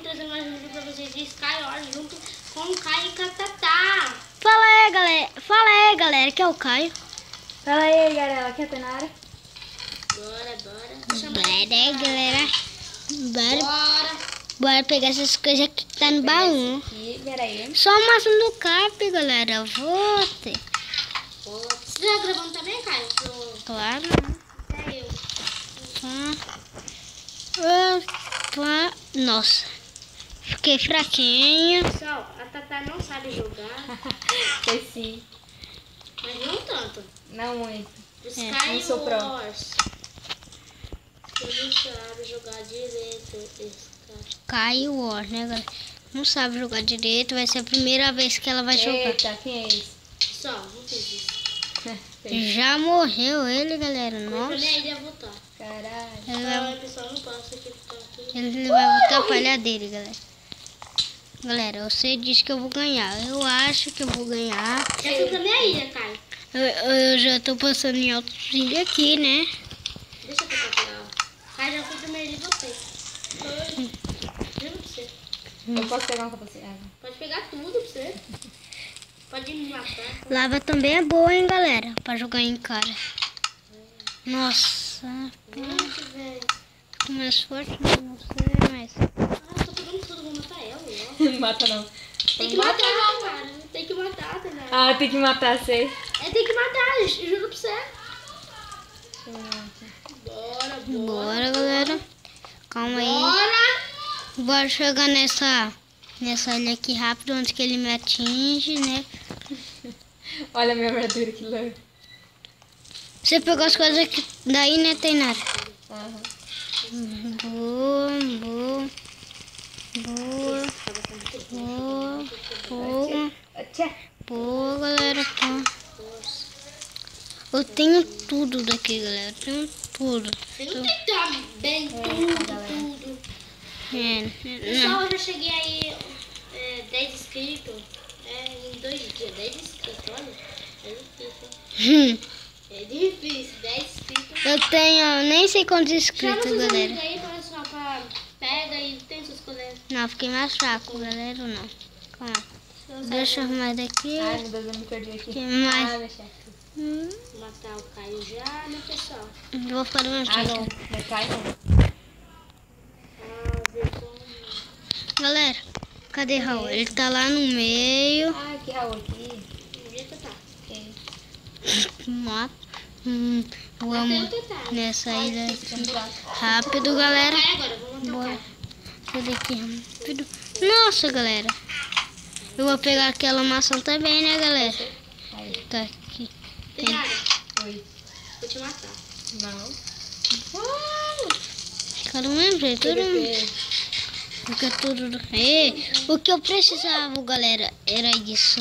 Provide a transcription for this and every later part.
trazer mais um vídeo pra vocês de Skywars junto com o Caio e com a Tatá. Fala aí, galera, que é o Caio. Fala aí, galera, aqui é a Tainara. Bora. Bora pegar essas coisas aqui que tá no baú. Aqui, peraí. Só a maçã do cap, galera. Você já gravando também, Caio? Claro. Até eu. Nossa. Fiquei fraquinho. Pessoal, a Tatá não sabe jogar, Sei sim. mas não tanto. Não muito. Skywars. não sou pro. Ele não sabe jogar direito esse cara. Caio War, né, galera? Não sabe jogar direito. Vai ser a primeira vez que ela vai jogar. Eita, quem é esse? Pessoal, não fiz isso. Já morreu ele, galera. Mas Nossa. pra mim ainda ia votar. Caralho. Pessoal, não passa aqui, ficar aqui. Ele vai botar a palha dele, galera. Galera, você disse que eu vou ganhar. Eu acho que eu vou ganhar. Já fui pra minha ilha, Caio. Eu já tô passando em altos vídeos aqui, né? Deixa eu pegar pra ela. Caio, já fui pra minha ilha e voltei. Juro pra você. Eu posso pegar um com você? Pode pegar tudo pra você. Pode me matar. Lava também é boa, hein, galera? Pra jogar em cara. Nossa. Gente, velho. Tô mais forte, não sei, mas... Tô pegando tudo, vou matar ela. Ó. Não mata não. Tem que matar, cara. Tem que matar, tá, né? Ah, tem que matar você. Tem que matar, juro pra você. Bora, Galera. Calma aí. Bora chegar nessa ilha aqui rápido, antes que ele me atinge, né? Olha a minha armadura, que louco. Você pegou as coisas aqui daí, né, Tainara? Aham. Boa, galera. Eu tenho tudo daqui, galera. Eu tenho tudo. Você não tem que dar bem tudo. Pessoal, eu já cheguei aí 10 inscritos. Em 2 dias, 10 inscritos, olha. É difícil. É difícil, 10 inscritos. Eu tenho nem sei quantos Chama inscritos, seus galera. amigos aí, pessoal, pra pega e tem seus colegas. Não, fiquei mais fraco, galera, não. Calma. Deixa eu arrumar daqui. Ai, meu Deus, eu me perdi aqui. Que mais? Ah, deixa. Matar o Caio já, né, pessoal? Vou ficar do mesmo Ah, jeito. não. Não cai, não. Galera, cadê Raul? Ele tá lá no meio. Ah, que Raul aqui. Onde tá? Ok. Mata. Matei o Vamos Tatá. nessa ilha Tem aqui. um buraco. Rápido, galera. Caio agora, vou matar o Bora. Caio. Cadê aqui? Rápido. Nossa, galera. Eu vou pegar aquela maçã também, né, galera? Aí. Tá aqui. Tem nada? Oi. Vou te matar. Não. Fica do mesmo jeito. Fica tudo... o que eu precisava, galera, era isso.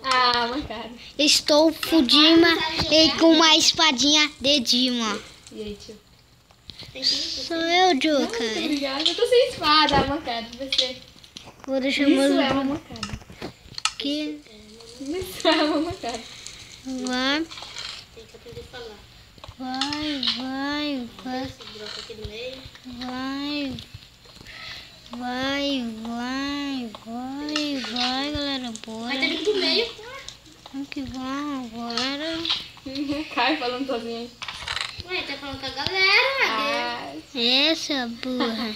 Ah, mancada. Estou fudima e com uma espadinha de Dima. E aí, tio? Tem que ir. Sou eu, Muito Juca. obrigada. Eu tô sem espada, mancada. Você. Vou deixar Isso meu é uma mancada. aqui. Isso é uma mancada. Vai, Tem que aprender a falar. vai. Esse bloco aqui no meio. Vai, galera, bora. Vai ter vindo pro meio. Vamos que vamos agora. Cai falando sozinho. Ué, tá falando com a galera, Ah, Essa é burra.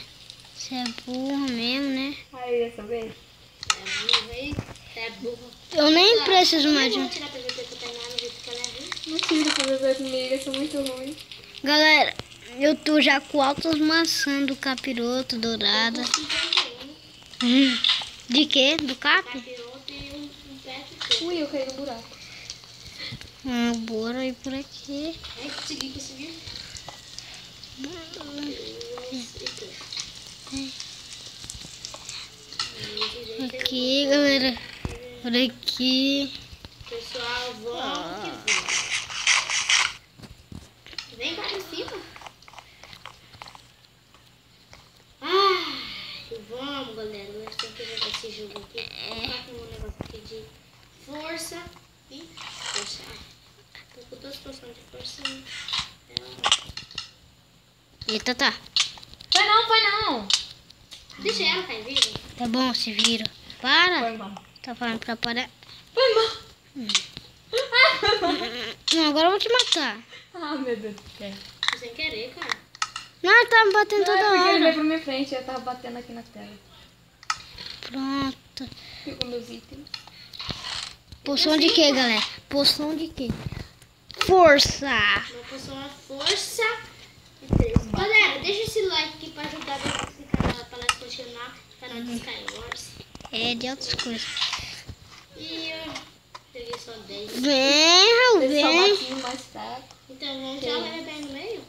Você é burra mesmo, né? aí, dessa vez. É burro. Eu nem preciso mais de Eu vou tirar pra ver que eu tenho nada, ver que ela é ruim. Não tira pra beber comigo, eu sou muito ruim. Galera, eu tô já com altas maçãs do capiroto dourada. 51, De quê? Do cap? capiroto e um pé de coco. Ui, eu caí no buraco. Bora ir por aqui. Consegui. Aqui, galera. Por aqui. Pessoal, vamos que vamos. Vem cá pra cima. Vamos, galera. Nós temos que jogar esse jogo aqui. Vou ficar com um negócio aqui de força e força. Tô com 2 poções de força. Eita, tá. Foi não. Deixa ela cair viva. Tá bom, se vira. Para. Foi mal. Tá falando pra parar. Foi mal. Não, agora eu vou te matar. Ah, meu Deus do céu. Foi sem querer, cara. Não, ele tá me batendo Não, é toda porque ele veio hora. pra minha frente, eu tava batendo aqui na tela. Pronto. Ficou meus itens. Poção de quê, galera? Poção de quê? Força. Uma poção é força e 3. Galera, deixa esse like aqui pra ajudar esse canal, pra nós continuar o canal de Skywars. É, de outras coisas. E eu peguei só 10. Vem, Raul, Esse vem. salmatinho mais fraco. Então vamos tirar o bebê no meio?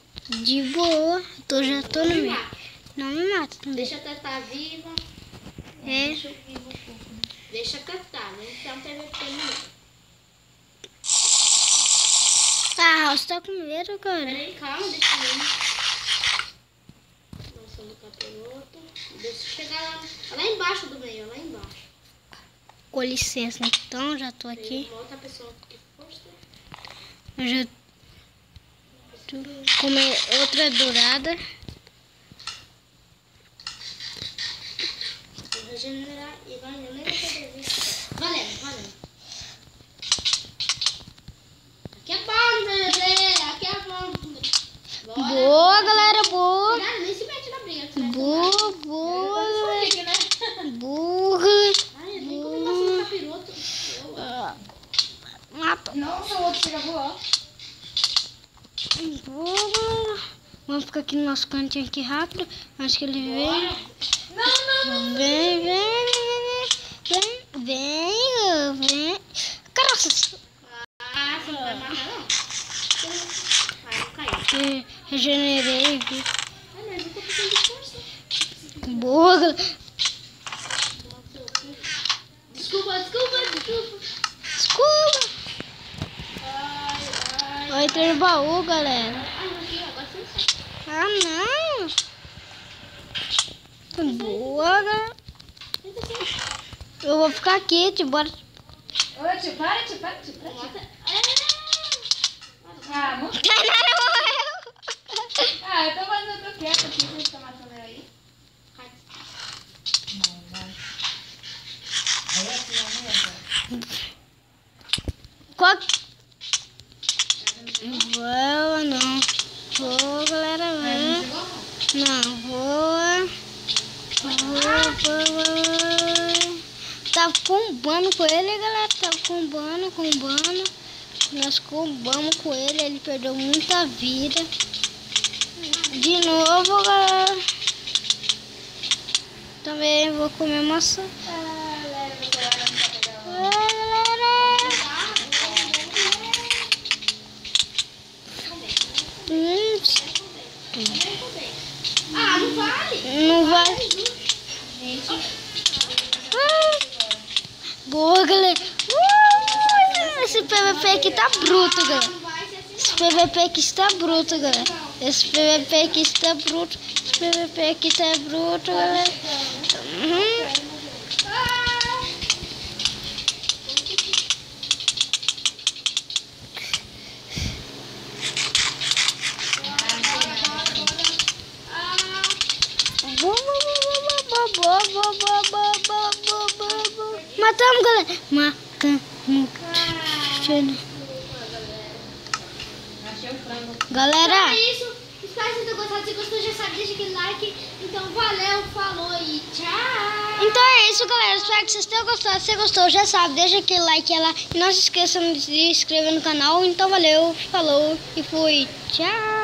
De boa. Já tô no Me meio. mata. Não me mata também. Deixa a Tatá viva. É. Deixa eu viva um pouco, né? Deixa a Tatá, né? Então PVP no meio. Ah, você tá com medo, cara? Peraí, calma, deixa eu ver. Nossa, no capiroto. Deixa eu chegar lá embaixo do meio, lá embaixo. Com licença, então, já tô aqui. Uma outra pessoa que força. Eu já tô comer outra dourada. Vou regenerar e vai, eu nem vou poder ver. Valendo. Aqui é bom, bebê. Aqui é bom. Bora. Boa, galera, boa. Cuidado, nem se mete na briga. que você vai Boa, boa, galera. Fique, né? Burra. tomar. Ai, eu nem comi bastante capiroto. Mata. Nossa, o outro chega a voar. Boa. Vamos ficar aqui no nosso cantinho aqui rápido. Antes que ele venha. Não. Vem. Caraca, Ah, você não vai matar, não? Vai, não caiu. regenerei, viu? Ah, mas eu tô precisando de força. Boa, galera. Desculpa. Desculpa. Ai. Eu entrei no baú, galera. Ai, aqui, agora você sabe. Ah, não. Boa, galera. Eu vou ficar aqui, bora. Ô, tio, para. Mata. Ah, não. Tainara morreu. Ah, eu tô fazendo o que eu quero aqui, você tá matando ela aí. Qual? Voa, não. Voa, galera, voa. Não, voa. Tava combando com ele, galera. Tava combando. Nós combamos com ele, ele perdeu muita vida. De novo, galera. Também vou comer maçã. Ah, não vale. Não vai. Boa, galera. Esse PVP aqui tá bruto, galera. Esse PVP aqui está bruto, galera. Esse PVP aqui está bruto. Esse PVP aqui tá bruto, galera. Matamos, galera. Achei o frango. Galera, É isso. Espero que vocês tenham gostado. Se gostou, já sabe, deixa aquele like. Então, valeu, falou e tchau. então é isso, galera. Espero que vocês tenham gostado. Se você gostou, já sabe, deixa aquele like lá. E não se esqueçam de se inscrever no canal. Então, valeu, falou e fui. Tchau.